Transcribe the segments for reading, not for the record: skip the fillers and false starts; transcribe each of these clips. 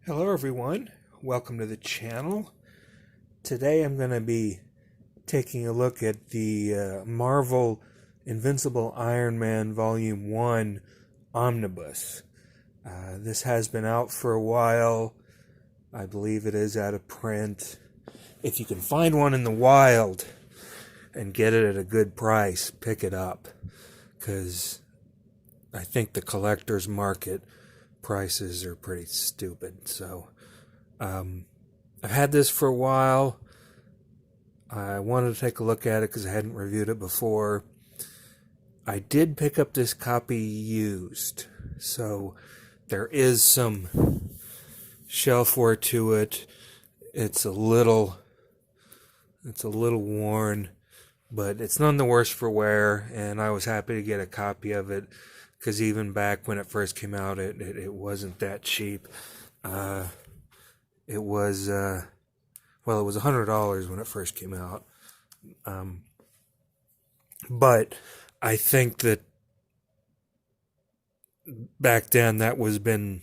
Hello everyone, welcome to the channel. Today I'm going to be taking a look at the Marvel Invincible Iron Man Volume 1 Omnibus. This has been out for a while. I believe it is out of print. If you can find one in the wild and get it at a good price, pick it up, because I think the collector's market prices are pretty stupid. So I've had this for a while. I wanted to take a look at it because I hadn't reviewed it before. I did pick up this copy used, so there is some shelf wear to it. It's a little worn, but it's none the worse for wear, and I was happy to get a copy of it, because even back when it first came out, it wasn't that cheap. It was $100 when it first came out. But I think that back then that would have been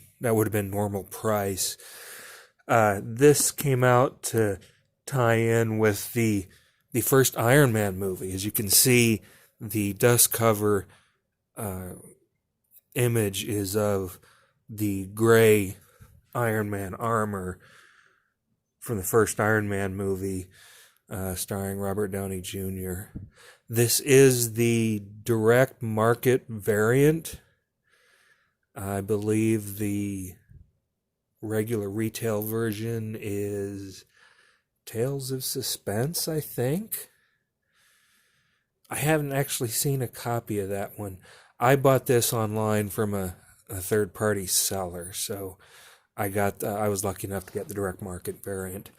normal price. This came out to tie in with the first Iron Man movie. As you can see, the dust cover image is of the gray Iron Man armor from the first Iron Man movie, starring Robert Downey Jr. This is the direct market variant. I believe the regular retail version is Tales of Suspense, I think. I haven't actually seen a copy of that one. I bought this online from a third-party seller, so I was lucky enough to get the direct market variant.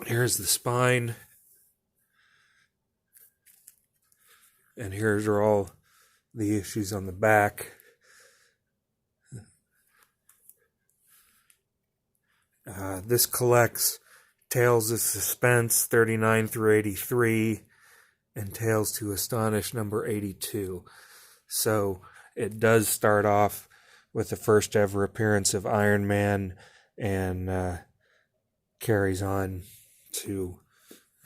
Here's the spine, and here's all the issues on the back. This collects Tales of Suspense 39 through 83 and Tales to Astonish number 82. So it does start off with the first ever appearance of Iron Man and carries on to,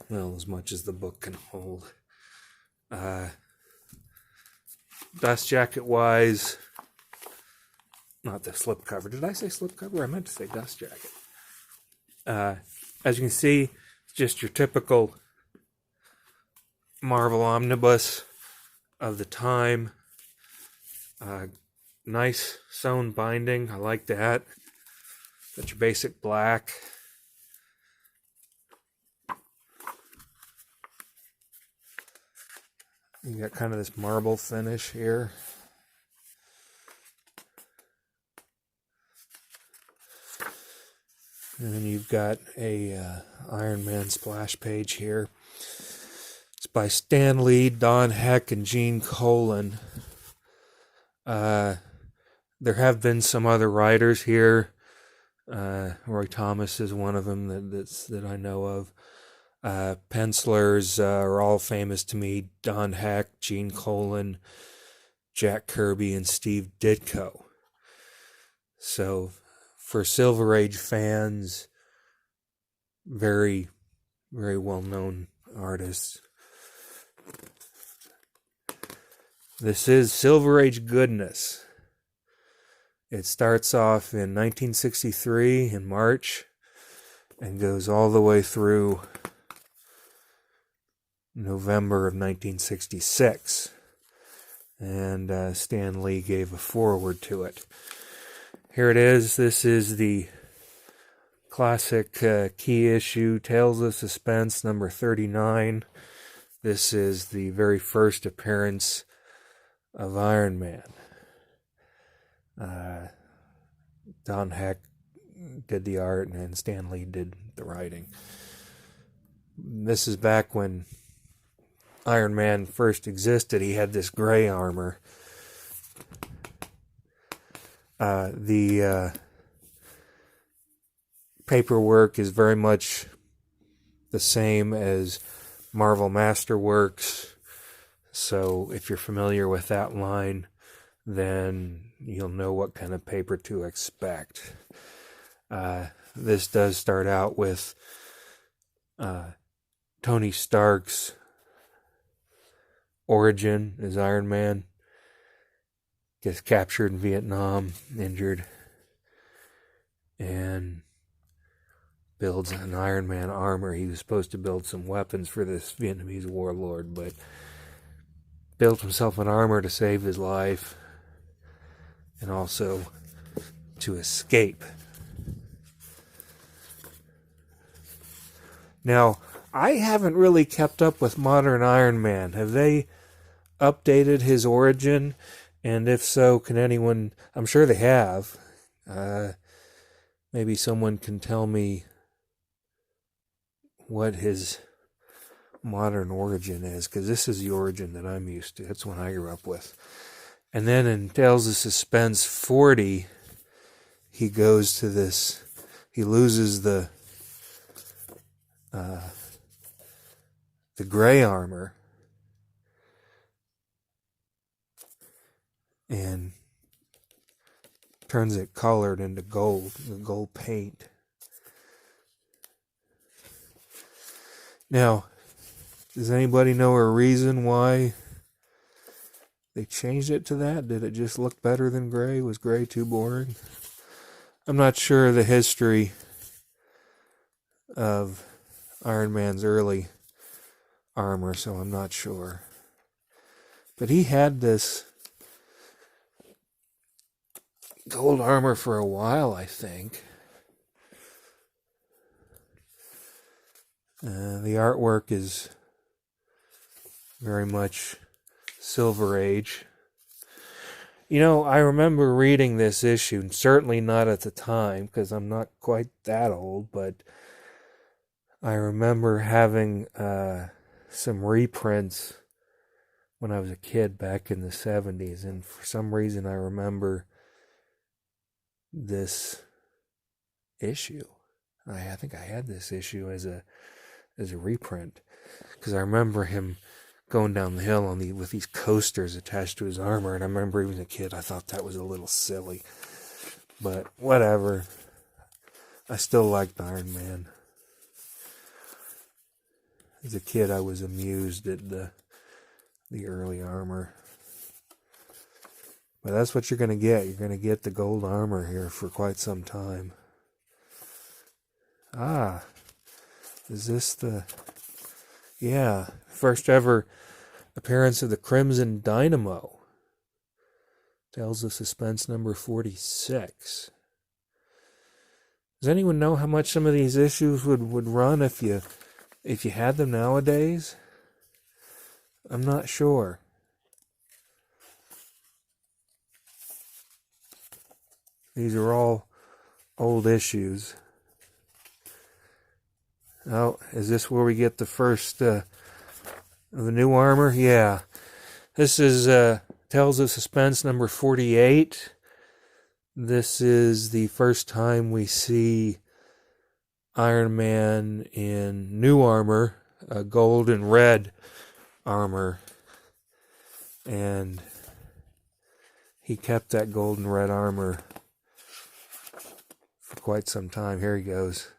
well, as much as the book can hold. Dust jacket wise, not the slipcover. Did I say slipcover? I meant to say dust jacket. As you can see, it's just your typical Marvel Omnibus of the time. Nice sewn binding. I like that. Got your basic black. You got kind of this marble finish here. And then you've got a Iron Man splash page here. It's by Stan Lee, Don Heck, and Gene Colan. There have been some other writers here. Roy Thomas is one of them that I know of. Pencilers are all famous to me. Don Heck, Gene Colan, Jack Kirby, and Steve Ditko. So for Silver Age fans, very, very well-known artists. This is Silver Age goodness. It starts off in 1963 in March and goes all the way through November of 1966. And Stan Lee gave a foreword to it. Here it is. This is the classic key issue, Tales of Suspense, number 39. This is the very first appearance of Iron Man. Don Heck did the art and Stan Lee did the writing. This is back when Iron Man first existed. He had this gray armor. The paperwork is very much the same as Marvel Masterworks. So if you're familiar with that line, then you'll know what kind of paper to expect. This does start out with Tony Stark's origin as Iron Man. Gets captured in Vietnam, injured, and builds an Iron Man armor. He was supposed to build some weapons for this Vietnamese warlord, but built himself an armor to save his life and also to escape. Now, I haven't really kept up with modern Iron Man. Have they updated his origin? And if so, can anyone... I'm sure they have. Maybe someone can tell me what his modern origin is, because this is the origin that I'm used to. That's one I grew up with. And then in Tales of Suspense 40, he goes to this... He loses the gray armor and turns it colored into gold, the gold paint. Now, does anybody know a reason why they changed it to that? Did it just look better than gray? Was gray too boring? I'm not sure of the history of Iron Man's early armor, so I'm not sure. But he had this gold armor for a while, I think. The artwork is very much Silver Age. You know, I remember reading this issue, certainly not at the time, because I'm not quite that old, but I remember having some reprints when I was a kid back in the 70s, and for some reason I remember this issue. I think I had this issue as a reprint, because I remember him going down the hill with these coasters attached to his armor, and I remember even as a kid I thought that was a little silly, but whatever. I still liked Iron Man. As a kid, I was amused at the early armor. But that's what you're going to get. You're going to get the gold armor here for quite some time. Ah, is this the... Yeah, first ever appearance of the Crimson Dynamo. Tales of Suspense number 46. Does anyone know how much some of these issues would run if you had them nowadays? I'm not sure. These are all old issues. Oh, is this where we get the first of the new armor? Yeah. This is Tales of Suspense number 48. This is the first time we see Iron Man in new armor, gold and red armor. And he kept that gold and red armor for quite some time. Here he goes.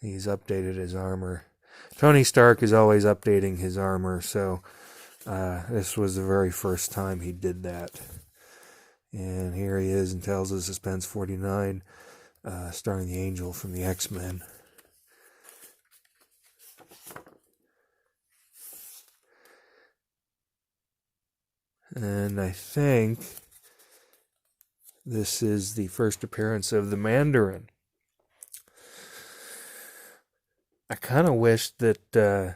He's updated his armor. Tony Stark is always updating his armor, so this was the very first time he did that. And here he is in Tales of Suspense 49, starring the Angel from the X-Men. And I think this is the first appearance of the Mandarin. I kind of wish that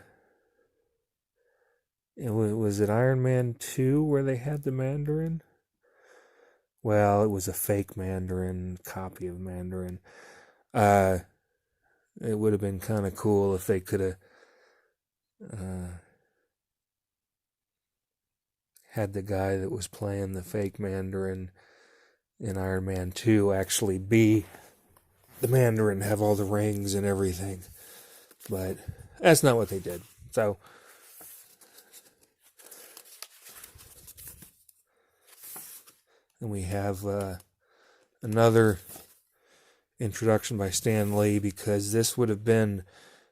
was it Iron Man 2 where they had the Mandarin? Well, it was a fake Mandarin, copy of Mandarin. It would have been kind of cool if they could have had the guy that was playing the fake Mandarin in Iron Man 2 actually be the Mandarin, have all the rings and everything. But that's not what they did. So And we have another introduction by Stan Lee, because this would have been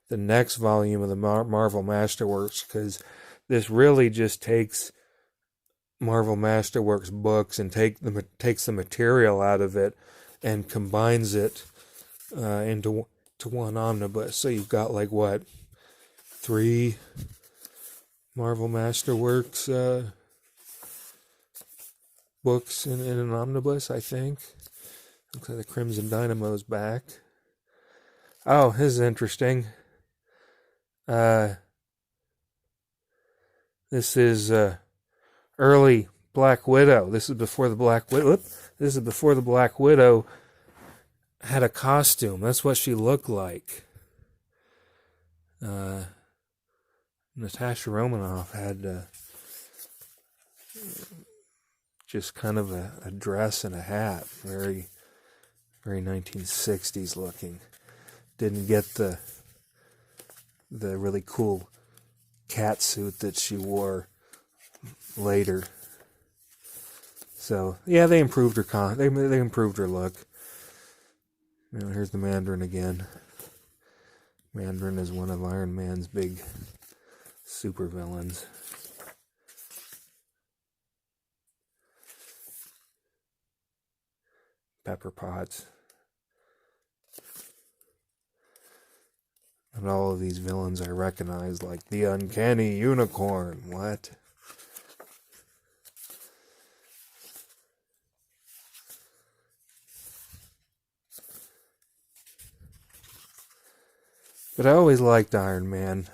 the next volume of the Marvel Masterworks, because this really just takes Marvel Masterworks books and takes the material out of it and combines it into one omnibus. So you've got like what, 3 Marvel Masterworks books in an omnibus, I think. Looks like the Crimson Dynamo's back. Oh, this is interesting. This is early Black Widow. This is before the Black Widow. This is before the Black Widow had a costume. That's what she looked like. Natasha Romanoff had just kind of a dress and a hat, very 1960s looking. Didn't get the really cool cat suit that she wore later. So yeah, they improved her they improved her look. You know, here's the Mandarin again. Mandarin is one of Iron Man's big supervillains. Pepper Potts. And all of these villains I recognize, like the Uncanny Unicorn. What? But I always liked Iron Man.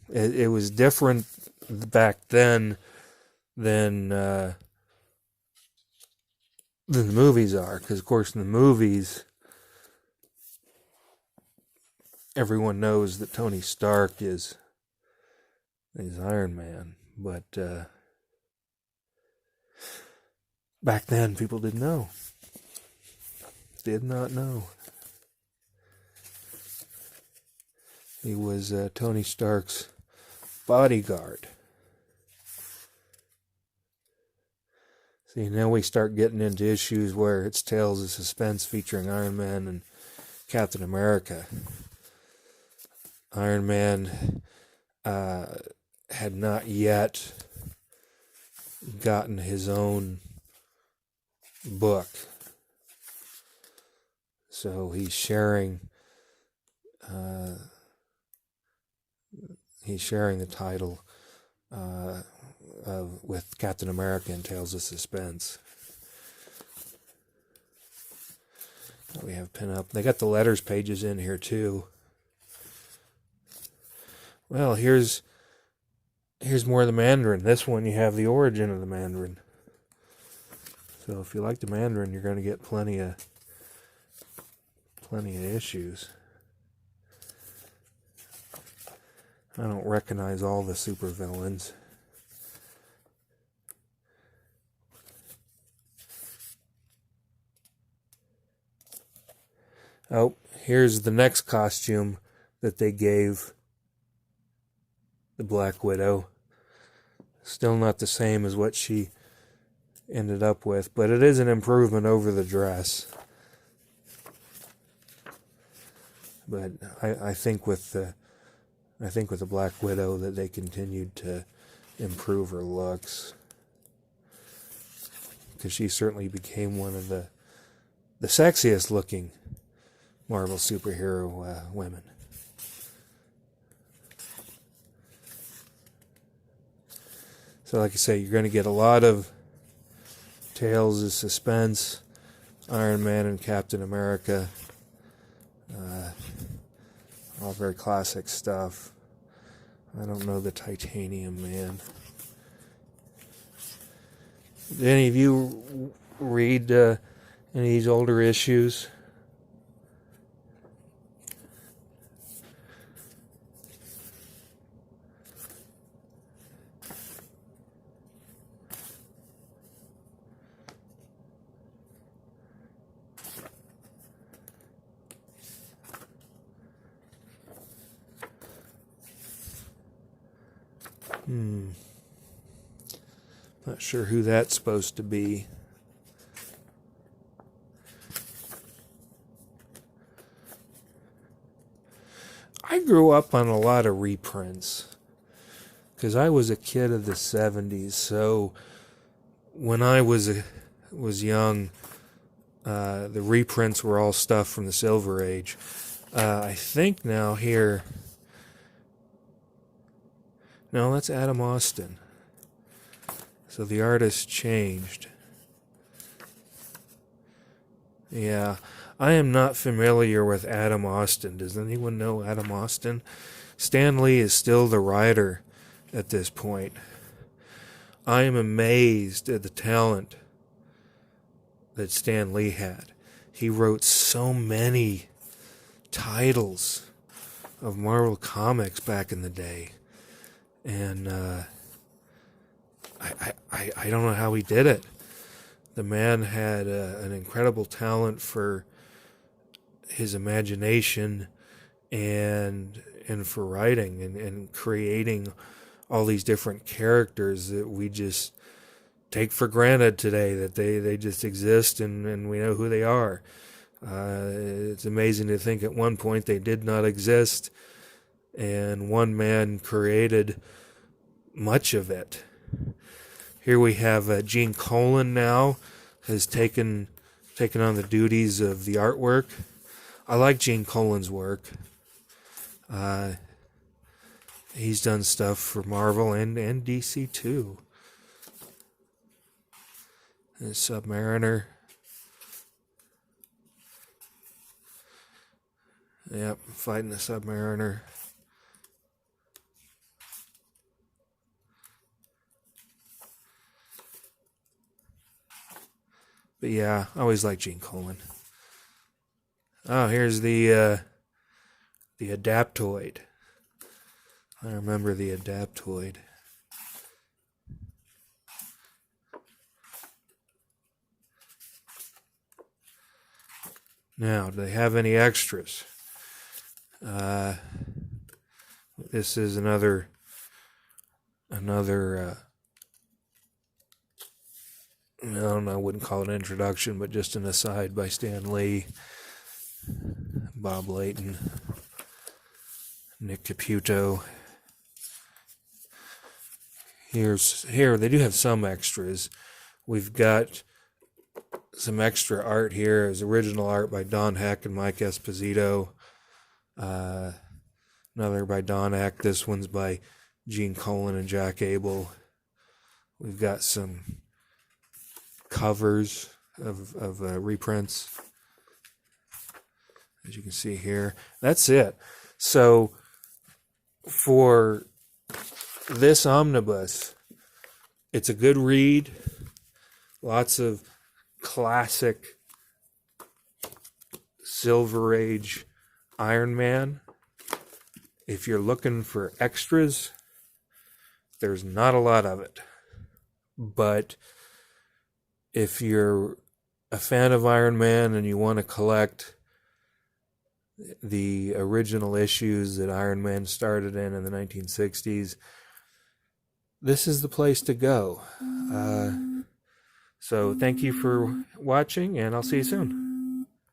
It was different back then than the movies are, because of course in the movies everyone knows that Tony Stark is Iron Man, but back then people didn't know. Did not know. He was Tony Stark's bodyguard. See, now we start getting into issues where it's Tales of Suspense featuring Iron Man and Captain America. Iron Man had not yet gotten his own book. So he's sharing the title with Captain America and Tales of Suspense. We have pin-up. They got the letters pages in here too. Well, here's more of the Mandarin. This one you have the origin of the Mandarin. So if you like the Mandarin, you're going to get plenty of issues. I don't recognize all the supervillains. Oh, here's the next costume that they gave the Black Widow. Still not the same as what she ended up with, but it is an improvement over the dress. But I think with the Black Widow that they continued to improve her looks, because she certainly became one of the sexiest looking Marvel superhero women. So like I say, you're going to get a lot of Tales of Suspense, Iron Man and Captain America. All very classic stuff. I don't know the Titanium Man. Did any of you read any of these older issues? Not sure who that's supposed to be. I grew up on a lot of reprints because I was a kid of the 70s. So when I was young, the reprints were all stuff from the Silver Age. I think now here... No, that's Adam Austin. So the artist changed. Yeah, I am not familiar with Adam Austin. Does anyone know Adam Austin? Stan Lee is still the writer at this point. I am amazed at the talent that Stan Lee had. He wrote so many titles of Marvel Comics back in the day. And I don't know how he did it. The man had an incredible talent for his imagination and for writing and creating all these different characters that we just take for granted today, that they just exist and we know who they are. It's amazing to think at one point they did not exist, and one man created much of it. Here we have Gene Colan now has taken on the duties of the artwork. I like Gene Colan's work. He's done stuff for Marvel and DC too. And Submariner. Yep, fighting the Submariner. But yeah, I always like Gene Colan. Oh, here's the Adaptoid. I remember the Adaptoid. Now, do they have any extras? This is another I don't know, I wouldn't call it an introduction, but just an aside by Stan Lee, Bob Layton, Nick Caputo. Here they do have some extras. We've got some extra art here. As original art by Don Heck and Mike Esposito. Another by Don Heck. This one's by Gene Colan and Jack Abel. We've got some covers of reprints, as you can see here. That's it. So for this omnibus, it's a good read. Lots of classic Silver Age Iron Man. If you're looking for extras, there's not a lot of it. But if you're a fan of Iron Man and you want to collect the original issues that Iron Man started in the 1960s, this is the place to go. So thank you for watching, and I'll see you soon.